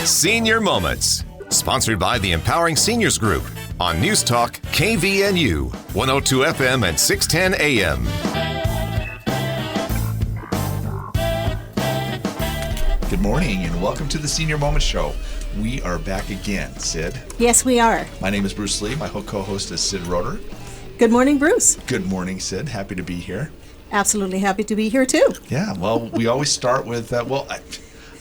Senior Moments, sponsored by the Empowering Seniors Group on News Talk KVNU, 102 FM and 610 AM. Good morning and welcome to the Senior Moments Show. We are back again, Sid. Yes, we are. My name is Bruce Lee. My co-host is Sid Roeder. Good morning, Bruce. Good morning, Sid. Happy to be here. Absolutely happy to be here, too. Yeah, well, we always start with,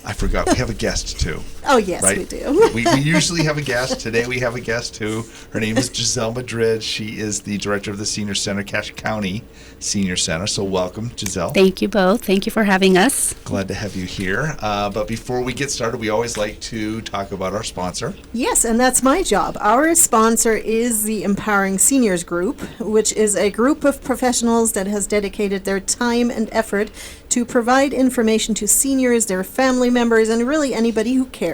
I forgot, we have a guest, too. Oh, yes, right? We do. we usually have a guest. Today we have a guest, too. Her name is Giselle Madrid. She is the director of the Senior Center, Cache County Senior Center. So welcome, Giselle. Thank you both. Thank you for having us. Glad to have you here. But before we get started, we always like to talk about our sponsor. Yes, and that's my job. Our sponsor is the Empowering Seniors Group, which is a group of professionals that has dedicated their time and effort to provide information to seniors, their family members, and really anybody who cares.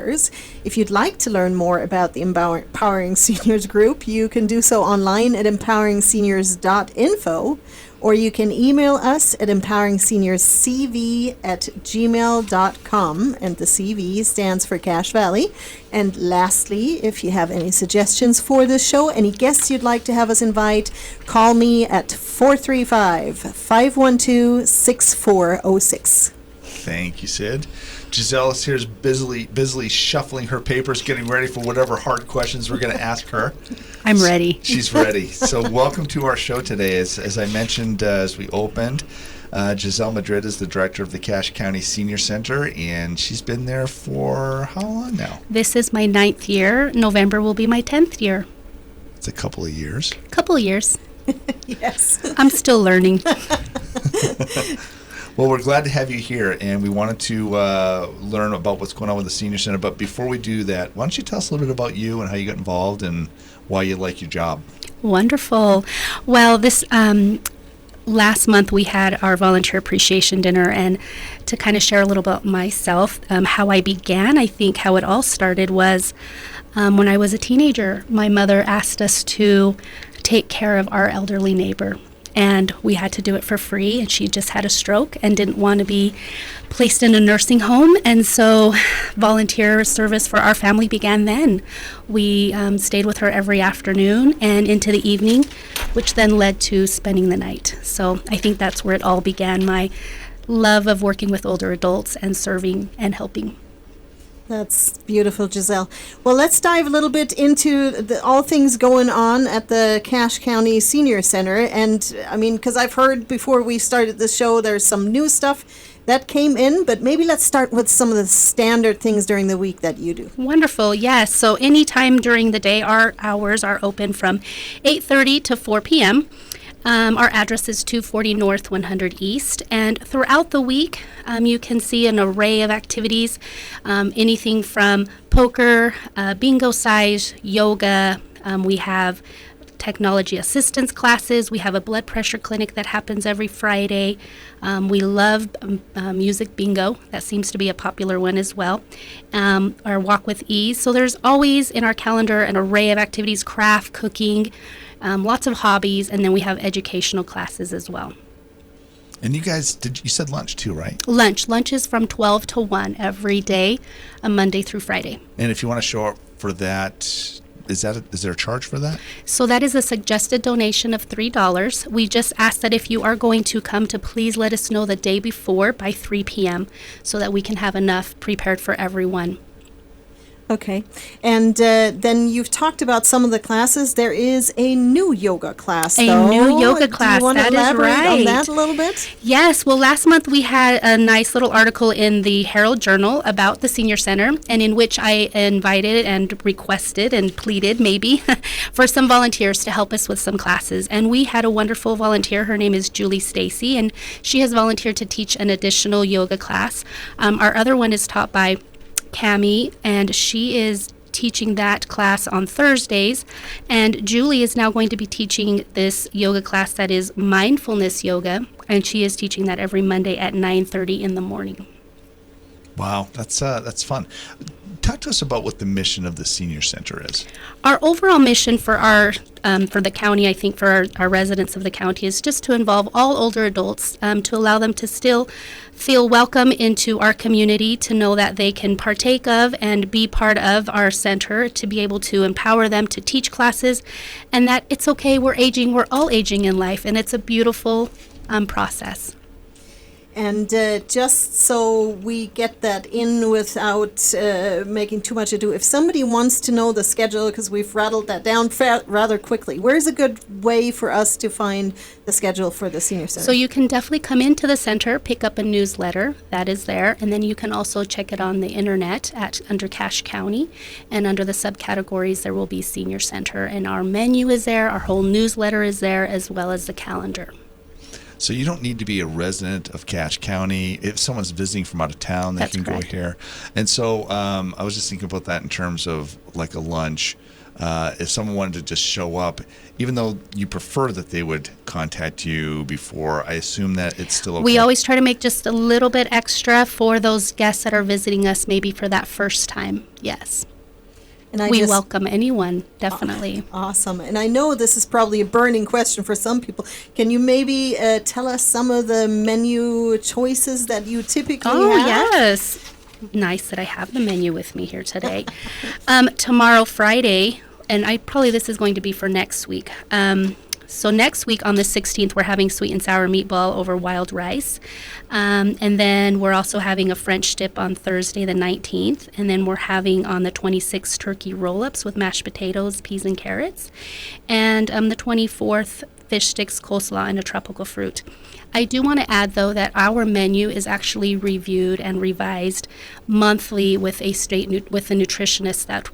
If you'd like to learn more about the Empowering Seniors Group, you can do so online at empoweringseniors.info, or you can email us at empoweringseniorscv@gmail.com, and the CV stands for Cache Valley. And lastly, if you have any suggestions for this show, any guests you'd like to have us invite, call me at 435-512-6406. Thank you, Sid. Giselle is here busily shuffling her papers, getting ready for whatever hard questions we're going to ask her. I'm ready. She's ready. So welcome to our show today. As I mentioned as we opened, Giselle Madrid is the director of the Cache County Senior Center, and she's been there for how long now? This is my 9th year. November will be my 10th year. It's a couple of years. Yes. I'm still learning. Well, we're glad to have you here, and we wanted to learn about what's going on with the Senior Center. But before we do that, why don't you tell us a little bit about you and how you got involved and why you like your job? Wonderful. Well, this last month we had our volunteer appreciation dinner, and to kind of share a little about myself, how I began, I think how it all started was when I was a teenager. My mother asked us to take care of our elderly neighbor. And we had to do it for free, and she just had a stroke and didn't want to be placed in a nursing home. And so volunteer service for our family began then. We stayed with her every afternoon and into the evening, which then led to spending the night. So I think that's where it all began, my love of working with older adults and serving and helping. That's beautiful, Giselle. Well, let's dive a little bit into all things going on at the Cache County Senior Center. And I mean, because I've heard before we started the show, there's some new stuff that came in, but maybe let's start with some of the standard things during the week that you do. Wonderful, yes. So anytime during the day, our hours are open from 8:30 to 4 p.m. Our address is 240 North 100 East, and throughout the week you can see an array of activities, anything from poker, bingo size, yoga. We have technology assistance classes. We have a blood pressure clinic that happens every Friday. We love music bingo. That seems to be a popular one as well. Our Walk with Ease. So there's always in our calendar an array of activities, craft, cooking, lots of hobbies, and then we have educational classes as well. And you guys, you said lunch too, right? Lunch is from 12 to 1 every day, Monday through Friday. And if you want to show up for that, is there a charge for that? So that is a suggested donation of $3. We just ask that if you are going to come, to please let us know the day before by 3 p.m. so that we can have enough prepared for everyone. Okay. And then you've talked about some of the classes. There is a new yoga class, though. A new yoga class, Do you want to elaborate on that a little bit? Yes. Well, last month we had a nice little article in the Herald Journal about the Senior Center, and in which I invited and requested and pleaded maybe for some volunteers to help us with some classes. And we had a wonderful volunteer. Her name is Julie Stacy, and she has volunteered to teach an additional yoga class. Our other one is taught by Cami, and she is teaching that class on Thursdays, and Julie is now going to be teaching this yoga class that is mindfulness yoga, and she is teaching that every Monday at 9:30 in the morning. Wow, that's fun. Talk to us about what the mission of the Senior Center is. Our overall mission for our for the county, I think for our residents of the county, is just to involve all older adults, to allow them to still feel welcome into our community, to know that they can partake of and be part of our center, to be able to empower them to teach classes, and that it's okay, we're all aging in life, and it's a beautiful process. And just so we get that in without making too much ado, if somebody wants to know the schedule, because we've rattled that down rather quickly, where's a good way for us to find the schedule for the Senior Center? So you can definitely come into the center, pick up a newsletter that is there, and then you can also check it on the internet under Cache County, and under the subcategories there will be Senior Center, and our menu is there, our whole newsletter is there, as well as the calendar. So you don't need to be a resident of Cache County. If someone's visiting from out of town, they That's can correct. go here. And so I was just thinking about that in terms of like a lunch. If someone wanted to just show up, even though you prefer that they would contact you before, I assume that it's still okay. We always try to make just a little bit extra for those guests that are visiting us, maybe for that first time. Yes. And we welcome anyone, definitely. Awesome. And I know this is probably a burning question for some people. Can you maybe tell us some of the menu choices that you typically have? Oh, yes. Nice that I have the menu with me here today. Tomorrow, Friday, and this is going to be for next week. So next week on the 16th, we're having sweet and sour meatball over wild rice. And then we're also having a French dip on Thursday the 19th. And then we're having on the 26th turkey roll-ups with mashed potatoes, peas, and carrots. And the 24th, fish sticks, coleslaw, and a tropical fruit. I do want to add, though, that our menu is actually reviewed and revised monthly with a nutritionist that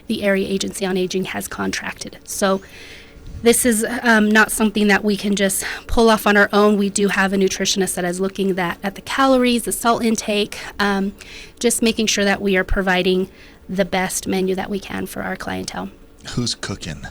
the Area Agency on Aging has contracted. So this is not something that we can just pull off on our own. We do have a nutritionist that is looking at the calories, the salt intake, just making sure that we are providing the best menu that we can for our clientele. Who's cooking?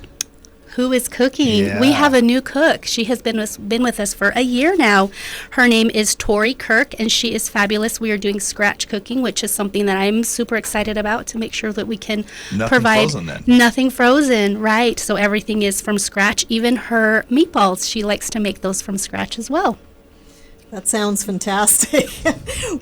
Who is cooking? Yeah. We have a new cook. She has been with us for a year now. Her name is Tori Kirk, and she is fabulous. We are doing scratch cooking, which is something that I'm super excited about, to make sure that we can provide frozen then. Nothing frozen, right? So everything is from scratch. Even her meatballs, she likes to make those from scratch as well. That sounds fantastic.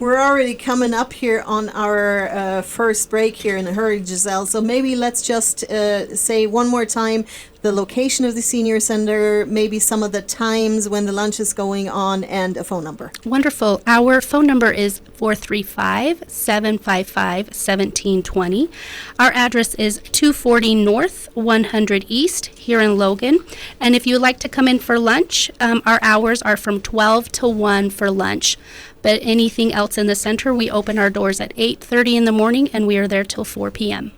We're already coming up here on our first break here in a hurry, Giselle. So maybe let's just say one more time the location of the Senior Center, maybe some of the times when the lunch is going on, and a phone number. Wonderful. Our phone number is 435-755-1720. Our address is 240 North, 100 East, here in Logan. And if you'd like to come in for lunch, our hours are from 12 to 1 for lunch. But anything else in the center, we open our doors at 8:30 in the morning, and we are there till 4 p.m.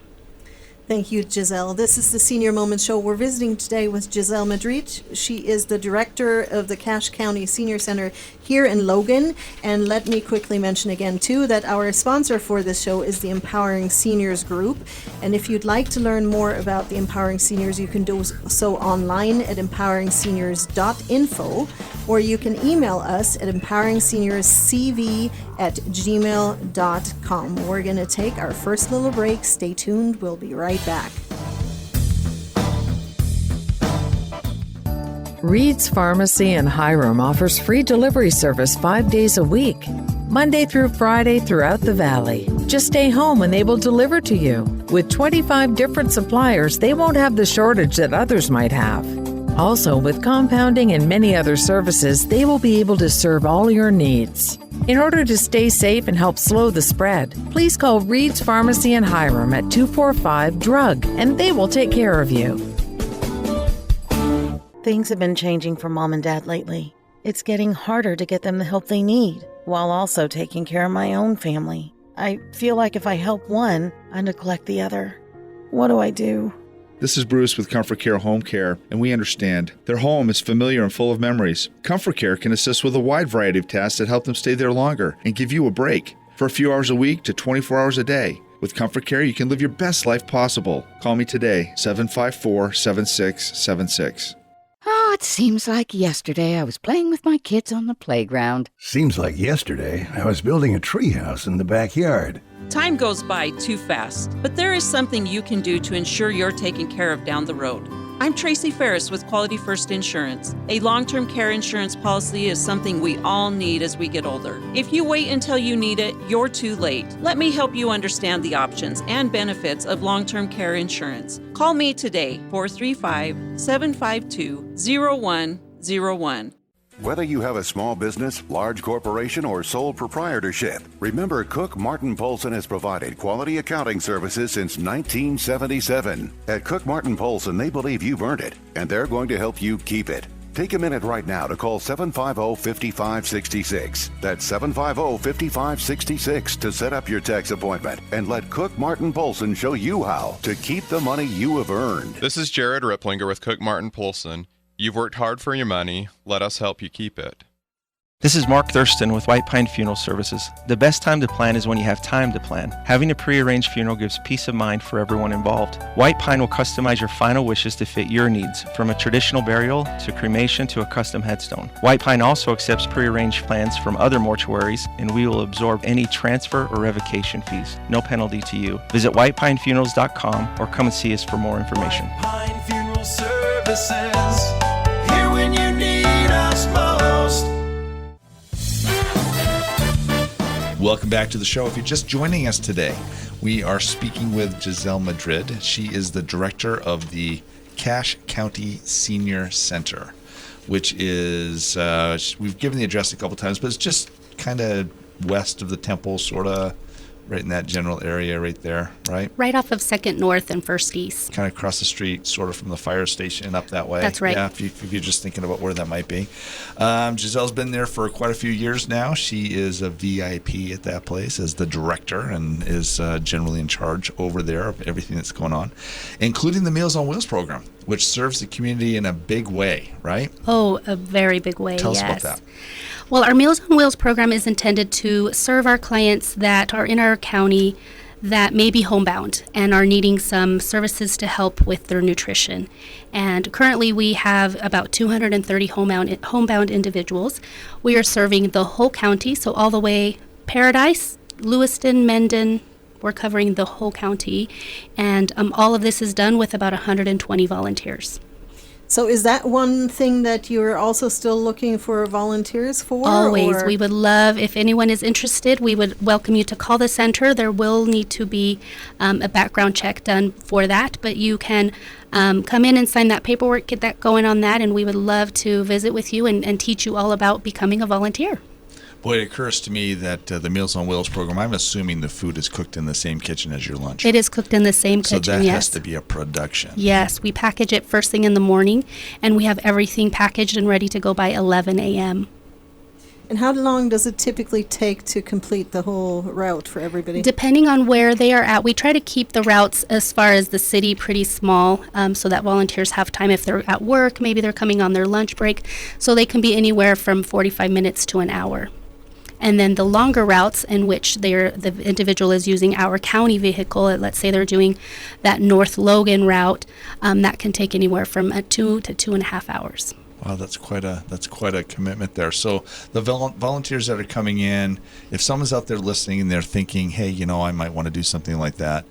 Thank you, Giselle. This is the Senior Moment Show. We're visiting today with Giselle Madrid. She is the director of the Cache County Senior Center here in Logan. And let me quickly mention again, too, that our sponsor for this show is the Empowering Seniors Group. And if you'd like to learn more about the Empowering Seniors, you can do so online at empoweringseniors.info, or you can email us at empoweringseniorscv@gmail.com. We're going to take our first little break. Stay tuned. We'll be right back. Reed's Pharmacy in Hiram offers free delivery service 5 days a week, Monday through Friday throughout the valley. Just stay home and they will deliver to you. With 25 different suppliers, they won't have the shortage that others might have. Also, with compounding and many other services, they will be able to serve all your needs. In order to stay safe and help slow the spread, please call Reed's Pharmacy in Hiram at 245-DRUG, and they will take care of you. Things have been changing for Mom and Dad lately. It's getting harder to get them the help they need, while also taking care of my own family. I feel like if I help one, I neglect the other. What do I do? This is Bruce with Comfort Care Home Care, and we understand. Their home is familiar and full of memories. Comfort Care can assist with a wide variety of tasks that help them stay there longer and give you a break. For a few hours a week to 24 hours a day. With Comfort Care, you can live your best life possible. Call me today, 754-7676. Oh, it seems like yesterday I was playing with my kids on the playground. Seems like yesterday I was building a treehouse in the backyard. Time goes by too fast, but there is something you can do to ensure you're taken care of down the road. I'm Tracy Ferris with Quality First Insurance. A long-term care insurance policy is something we all need as we get older. If you wait until you need it, you're too late. Let me help you understand the options and benefits of long-term care insurance. Call me today, 435-752-0101. Whether you have a small business, large corporation, or sole proprietorship, remember Cook Martin Polson has provided quality accounting services since 1977. At Cook Martin Polson, they believe you've earned it, and they're going to help you keep it. Take a minute right now to call 750-5566. That's 750-5566 to set up your tax appointment and let Cook Martin Polson show you how to keep the money you have earned. This is Jared Ripplinger with Cook Martin Polson. You've worked hard for your money. Let us help you keep it. This is Mark Thurston with White Pine Funeral Services. The best time to plan is when you have time to plan. Having a pre-arranged funeral gives peace of mind for everyone involved. White Pine will customize your final wishes to fit your needs, from a traditional burial to cremation to a custom headstone. White Pine also accepts pre-arranged plans from other mortuaries, and we will absorb any transfer or revocation fees. No penalty to you. Visit whitepinefunerals.com or come and see us for more information. White Pine Funeral Services. Here when you need us most. Welcome back to the show. If you're just joining us today, we are speaking with Giselle Madrid. She is the director of the Cache County Senior Center, which is, we've given the address a couple times, but it's just kind of west of the temple, sort of right in that general area right there, right? Right off of 2nd North and 1st East. Kind of across the street, sort of from the fire station up that way. That's right. Yeah, if you're just thinking about where that might be. Giselle's been there for quite a few years now. She is a VIP at that place as the director and is generally in charge over there of everything that's going on, including the Meals on Wheels program, which serves the community in a big way, right? Oh, a very big way, Tell us yes. about that. Well, our Meals on Wheels program is intended to serve our clients that are in our county that may be homebound and are needing some services to help with their nutrition. And currently we have about 230 homebound individuals. We are serving the whole county, so all the way Paradise, Lewiston, Mendon. We're covering the whole county, and all of this is done with about 120 volunteers. So is that one thing that you're also still looking for volunteers for? Always. Or? We would love, if anyone is interested, we would welcome you to call the center. There will need to be a background check done for that, but you can come in and sign that paperwork, get that going on that, and we would love to visit with you and teach you all about becoming a volunteer. Boy, it occurs to me that the Meals on Wheels program, I'm assuming the food is cooked in the same kitchen as your lunch. It is cooked in the same kitchen, So that yes. has to be a production. Yes, we package it first thing in the morning, and we have everything packaged and ready to go by 11 a.m. And how long does it typically take to complete the whole route for everybody? Depending on where they are at, we try to keep the routes as far as the city pretty small so that volunteers have time. If they're at work, maybe they're coming on their lunch break, so they can be anywhere from 45 minutes to an hour. And then the longer routes in which the individual is using our county vehicle, let's say they're doing that North Logan route, that can take anywhere from 2 to 2.5 hours. Wow, that's quite a commitment there. So the volunteers that are coming in, if someone's out there listening and they're thinking, hey, I might want to do something like that.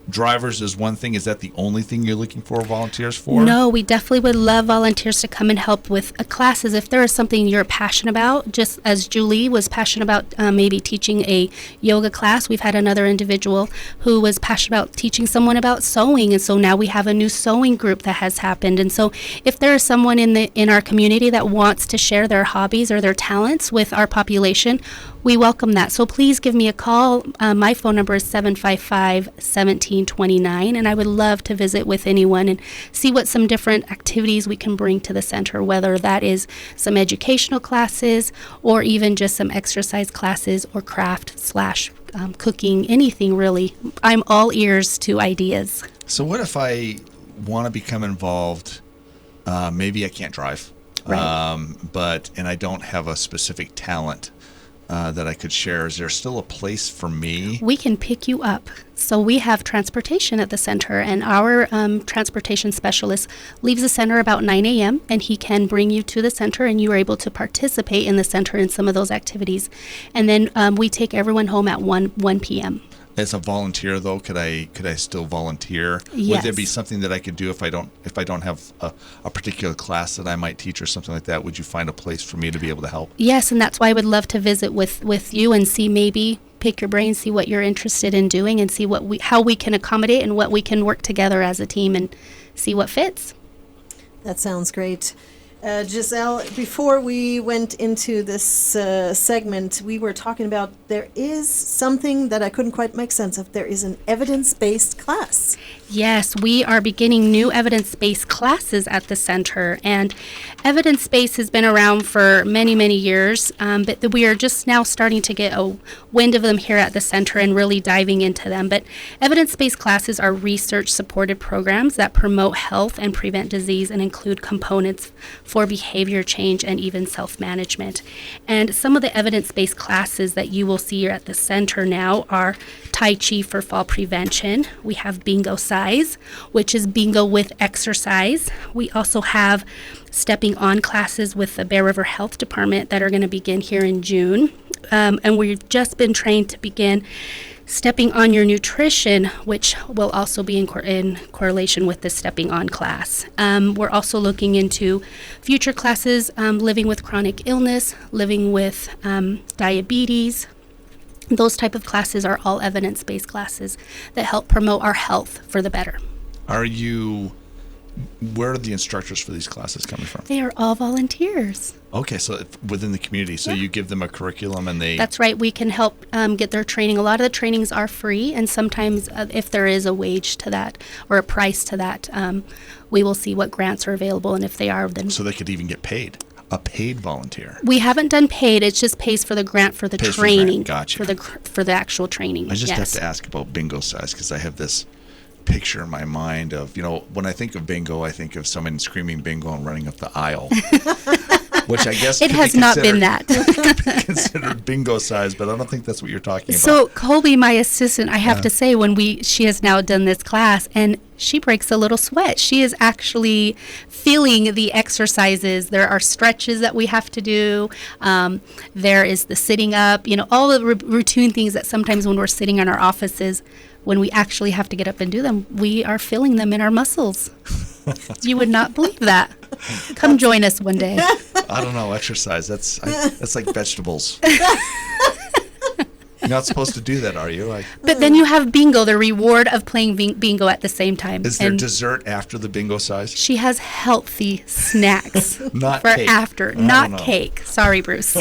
Drivers is one thing. Is that the only thing you're looking for volunteers for? No, we definitely would love volunteers to come and help with classes. If there is something you're passionate about, just as Julie was passionate about maybe teaching a yoga class, we've had another individual who was passionate about teaching someone about sewing, and so now we have a new sewing group that has happened. And so if there is someone in our community that wants to share their hobbies or their talents with our population, we welcome that. So please give me a call. My phone number is 755-1729, and I would love to visit with anyone and see what some different activities we can bring to the center, whether that is some educational classes or even just some exercise classes or craft/cooking, anything really. I'm all ears to ideas. So what if I want to become involved? Maybe I can't drive, right. And I don't have a specific talent that I could share. Is there still a place for me? We can pick you up. So we have transportation at the center, and our transportation specialist leaves the center about 9 a.m., and he can bring you to the center, and you are able to participate in the center in some of those activities. And then we take everyone home at 1 p.m. As a volunteer, though, could I still volunteer? Yes. Would there be something that I could do if I don't have a particular class that I might teach or something like that? Would you find a place for me to be able to help? Yes, and that's why I would love to visit with you and see, maybe pick your brain, see what you're interested in doing, and see how we can accommodate and what we can work together as a team and see what fits. That sounds great. Giselle, before we went into this segment, we were talking about there is something that I couldn't quite make sense of. There is an evidence-based class. Yes, we are beginning new evidence-based classes at the center, and evidence-based has been around for many, many years, but we are just now starting to get a wind of them here at the center and really diving into them. But evidence-based classes are research-supported programs that promote health and prevent disease and include components for behavior change and even self-management. And some of the evidence-based classes that you will see here at the center now are Tai Chi for fall prevention. We have Bingo Size, which is bingo with exercise. We also have stepping on classes with the Bear River Health Department that are going to begin here in June. And we've just been trained to begin stepping on your nutrition, which will also be in correlation with the stepping on class. We're also looking into future classes, living with chronic illness, living with diabetes. Those type of classes are all evidence-based classes that help promote our health for the better. Where are the instructors for these classes coming from? They are all volunteers. Okay, so within the community, so you give them a curriculum and they... That's right. We can help get their training. A lot of the trainings are free, and sometimes if there is a wage to that or a price to that, we will see what grants are available, and if they are, then... So they could even get paid. A paid volunteer. We haven't done paid. It just pays for the grant for the training. Gotcha. For the actual training. I just have to ask about Bingo Size because I have this picture in my mind of, when I think of bingo, I think of someone screaming bingo and running up the aisle. Which I guess it has not been that. Could be considered bingo size, but I don't think that's what you're talking about. So Colby, my assistant, I have to say, she has now done this class, and she breaks a little sweat. She is actually feeling the exercises. There are stretches that we have to do. There is the sitting up, all the routine things that sometimes when we're sitting in our offices, when we actually have to get up and do them, we are feeling them in our muscles. You would not believe that. Come join us one day. I don't know, exercise. That's like vegetables. You're not supposed to do that, are you? But then you have bingo, the reward of playing bingo at the same time. Is there dessert after the bingo size? She has healthy snacks not for cake. After. Not cake. Sorry, Bruce.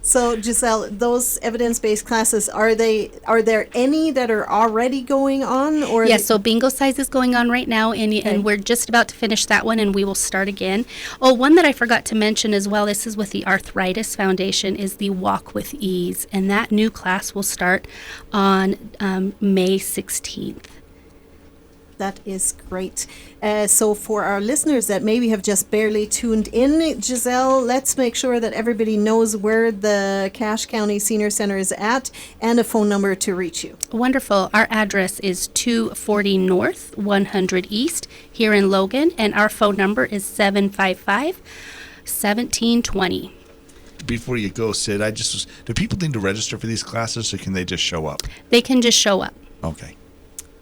So, Giselle, those evidence-based classes, are there any that are already going on? Or yes, so Bingo Size is going on right now, and we're just about to finish that one, and we will start again. Oh, one that I forgot to mention as well, this is with the Arthritis Foundation, is the Walk with Ease, and that new class will start on May 16th. That is great. So for our listeners that maybe have just barely tuned in, Giselle, let's make sure that everybody knows where the Cache County Senior Center is at and a phone number to reach you. Wonderful. Our address is 240 North, 100 East here in Logan, and our phone number is 755-1720. Before you go, Sid, do people need to register for these classes, or can they just show up? They can just show up. Okay.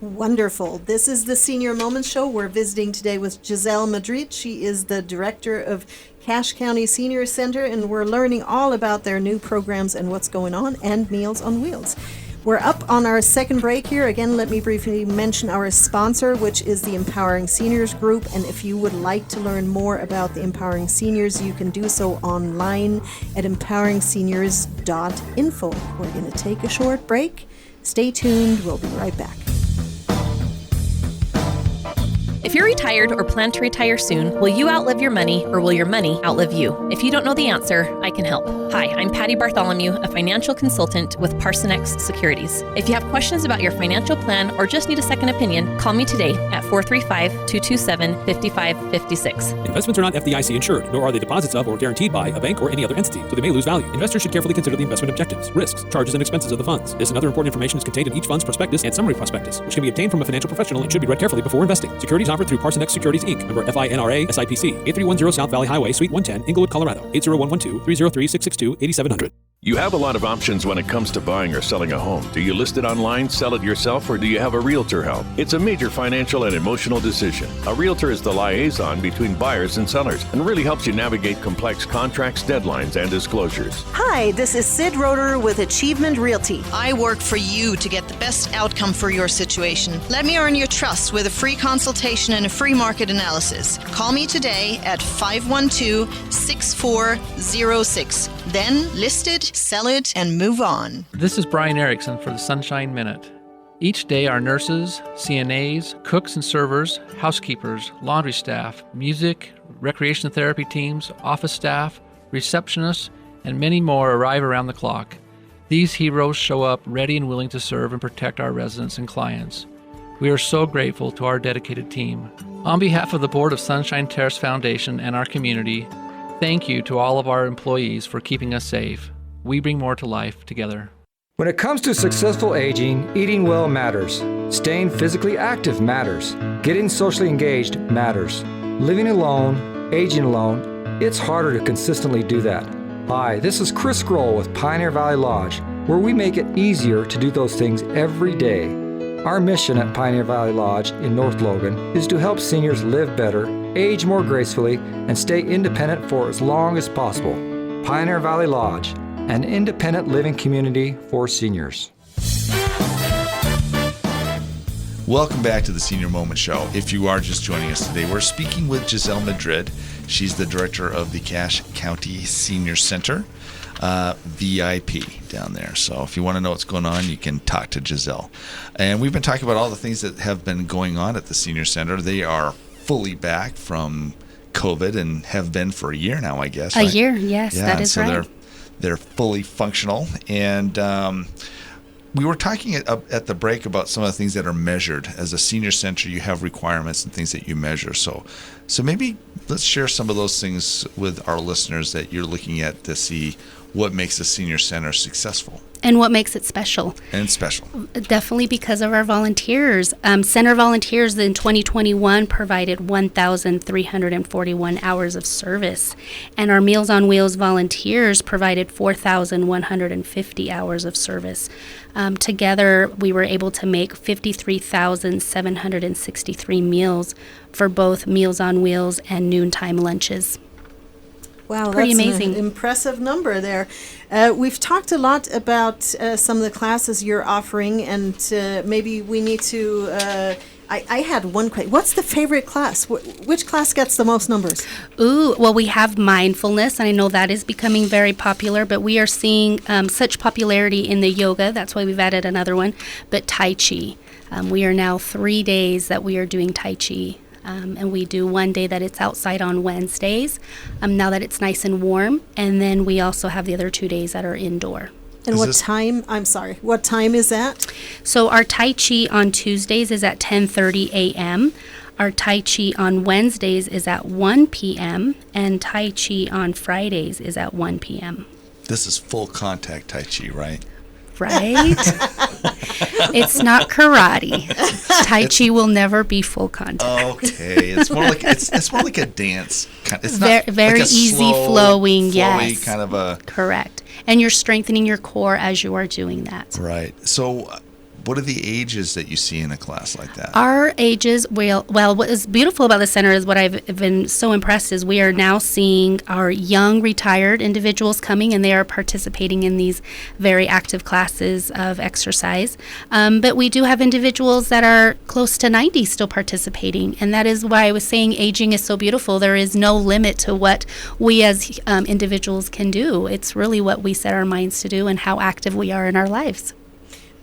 Wonderful. This is the Senior Moments Show. We're visiting today with Giselle Madrid. She is the director of Cache County Senior Center, and we're learning all about their new programs and what's going on, and Meals on Wheels. We're up on our second break here. Again, let me briefly mention our sponsor, which is the Empowering Seniors Group. And if you would like to learn more about the Empowering Seniors, you can do so online at empoweringseniors.info. We're going to take a short break. Stay tuned. We'll be right back. If you're retired or plan to retire soon, will you outlive your money or will your money outlive you? If you don't know the answer, I can help. Hi, I'm Patty Bartholomew, a financial consultant with Parsonex Securities. If you have questions about your financial plan or just need a second opinion, call me today at 435-227-5556. Investments are not FDIC insured, nor are they deposits of or guaranteed by a bank or any other entity, so they may lose value. Investors should carefully consider the investment objectives, risks, charges, and expenses of the funds. This and other important information is contained in each fund's prospectus and summary prospectus, which can be obtained from a financial professional and should be read carefully before investing. Securities offered through Parsonex Securities, Inc., member FINRA, SIPC, 8310 South Valley Highway, Suite 110, Inglewood, Colorado, 80112-303-662-8700. You have a lot of options when it comes to buying or selling a home. Do you list it online, sell it yourself, or do you have a realtor help? It's a major financial and emotional decision. A realtor is the liaison between buyers and sellers and really helps you navigate complex contracts, deadlines, and disclosures. Hi, this is Sid Roeder with Achievement Realty. I work for you to get the best outcome for your situation. Let me earn your trust with a free consultation and a free market analysis. Call me today at 512-6406. Then list it, sell it, and move on. This is Brian Erickson for the Sunshine Minute. Each day, our nurses, CNAs, cooks and servers, housekeepers, laundry staff, music, recreation therapy teams, office staff, receptionists, and many more arrive around the clock. These heroes show up ready and willing to serve and protect our residents and clients. We are so grateful to our dedicated team. On behalf of the Board of Sunshine Terrace Foundation and our community, thank you to all of our employees for keeping us safe. We bring more to life together. When it comes to successful aging, eating well matters. Staying physically active matters. Getting socially engaged matters. Living alone, aging alone, it's harder to consistently do that. Hi, this is Chris Grohl with Pioneer Valley Lodge, where we make it easier to do those things every day. Our mission at Pioneer Valley Lodge in North Logan is to help seniors live better, age more gracefully, and stay independent for as long as possible. Pioneer Valley Lodge, an independent living community for seniors. Welcome back to the Senior Moment Show. If you are just joining us today, we're speaking with Giselle Madrid. She's the director of the Cache County Senior Center, VIP down there. So if you want to know what's going on, you can talk to Giselle. And we've been talking about all the things that have been going on at the Senior Center. They are fully back from COVID and have been for a year now, I guess. A year, yes, yeah, that is so right. They're fully functional. And we were talking at the break about some of the things that are measured. As a senior center, you have requirements and things that you measure. So maybe let's share some of those things with our listeners that you're looking at to see what makes a senior center successful. And what makes it special? And special. Definitely because of our volunteers. Center volunteers in 2021 provided 1,341 hours of service. And our Meals on Wheels volunteers provided 4,150 hours of service. Together, we were able to make 53,763 meals for both Meals on Wheels and noontime lunches. Wow, pretty that's amazing. An impressive number there. We've talked a lot about some of the classes you're offering, and maybe we need to. I had one question. What's the favorite class? Which class gets the most numbers? Ooh, well, we have mindfulness, and I know that is becoming very popular, but we are seeing such popularity in the yoga. That's why we've added another one. But Tai Chi. We are now 3 days that we are doing Tai Chi. And we do one day that it's outside on Wednesdays, now that it's nice and warm. And then we also have the other 2 days that are indoor. And what time is that? So our Tai Chi on Tuesdays is at 10:30 a.m. Our Tai Chi on Wednesdays is at 1 p.m. And Tai Chi on Fridays is at 1 p.m. This is full contact Tai Chi, right? Right? It's not karate. Tai Chi will never be full contact. Okay, it's more like it's more like a dance. It's not very like a easy slow, flowing. flowy Yes, kind of a correct. And you're strengthening your core as you are doing that. Right. So, what are the ages that you see in a class like that? Our ages, well, what is beautiful about the center is what I've been so impressed is we are now seeing our young retired individuals coming, and they are participating in these very active classes of exercise. But we do have individuals that are close to 90 still participating, and that is why I was saying aging is so beautiful. There is no limit to what we as individuals can do. It's really what we set our minds to do and how active we are in our lives.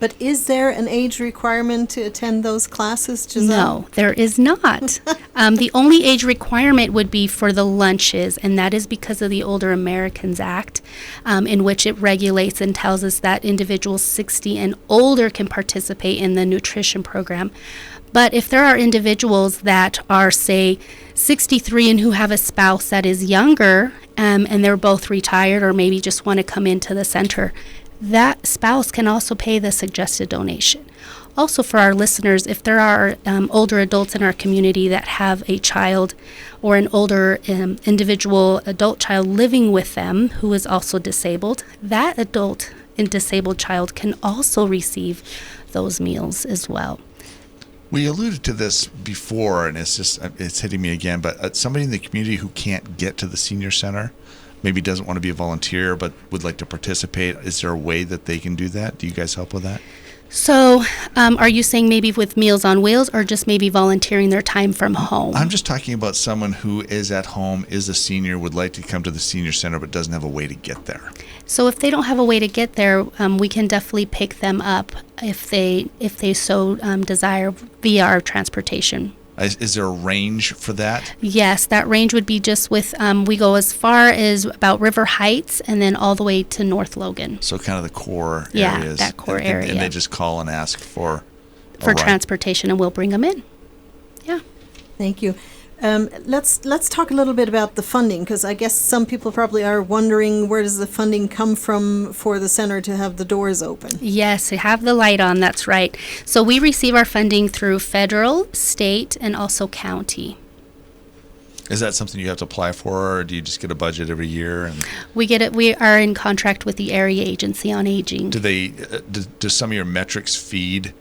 But is there an age requirement to attend those classes, Giselle? No, there is not. The only age requirement would be for the lunches, and that is because of the Older Americans Act, in which it regulates and tells us that individuals 60 and older can participate in the nutrition program. But if there are individuals that are, say, 63 and who have a spouse that is younger, and they're both retired or maybe just want to come into the center, that spouse can also pay the suggested donation. also for our listeners, if there are older adults in our community that have a child or an older individual adult child living with them who is also disabled, that adult and disabled child can also receive those meals as well. We alluded to this before, and it's hitting me again, but somebody in the community who can't get to the senior center, maybe doesn't want to be a volunteer but would like to participate, is there a way that they can do that? Do you guys help with that? So are you saying maybe with Meals on Wheels or just maybe volunteering their time from home? I'm just talking about someone who is at home, is a senior, would like to come to the senior center but doesn't have a way to get there. So if they don't have a way to get there, we can definitely pick them up if they so desire via our transportation. Is there a range for that? Yes, that range would be just with, we go as far as about River Heights and then all the way to North Logan. So kind of the core areas. Yeah, that core area. And they just call and ask for transportation, and we'll bring them in. Yeah. Thank you. Let's talk a little bit about the funding, because I guess some people probably are wondering, where does the funding come from for the center to have the doors open? Yes, to have the light on, that's right. So we receive our funding through federal, state, and also county. Is that something you have to apply for, or do you just get a budget every year? And we get it. We are in contract with the Area Agency on Aging. Do some of your metrics feed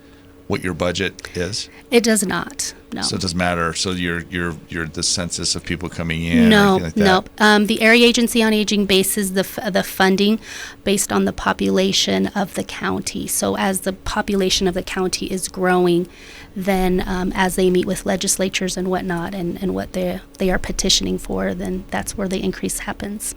what your budget is? It does not. No. So it doesn't matter. So you're the census of people coming in. No, or anything like that? no. The Area Agency on Aging bases the funding based on the population of the county. So as the population of the county is growing, then as they meet with legislatures and whatnot, and what they are petitioning for, then that's where the increase happens.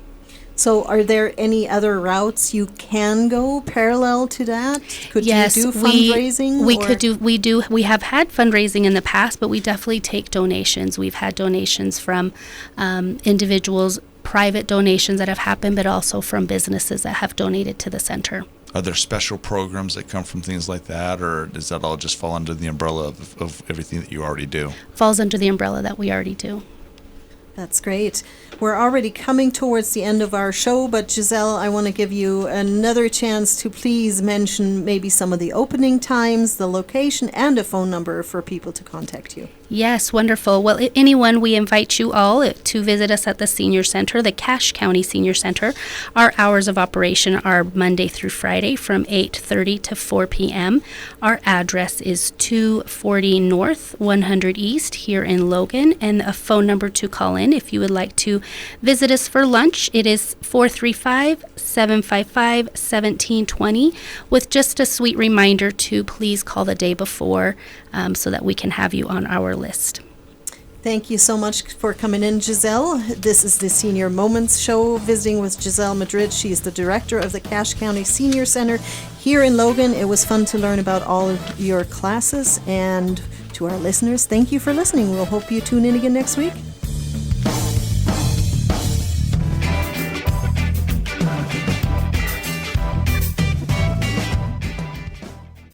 So are there any other routes you can go parallel to that? Could you do fundraising? We have had fundraising in the past, but we definitely take donations. We've had donations from individuals, private donations that have happened, but also from businesses that have donated to the center. Are there special programs that come from things like that, or does that all just fall under the umbrella of everything that you already do? Falls under the umbrella that we already do. That's great. We're already coming towards the end of our show, but Giselle, I want to give you another chance to please mention maybe some of the opening times, the location, and a phone number for people to contact you. Yes, wonderful. Well, anyone, we invite you all to visit us at the Senior Center, the Cache County Senior Center. Our hours of operation are Monday through Friday from 8:30 to 4 p.m. Our address is 240 North, 100 East here in Logan, and a phone number to call in if you would like to visit us for lunch. It is 435-755-1720, with just a sweet reminder to please call the day before so that we can have you on our list. Thank you so much for coming in, Giselle. This is the Senior Moments Show, visiting with Giselle Madrid. She is the director of the Cache County Senior Center here in Logan. It was fun to learn about all of your classes, and to our listeners, thank you for listening. We'll hope you tune in again next week.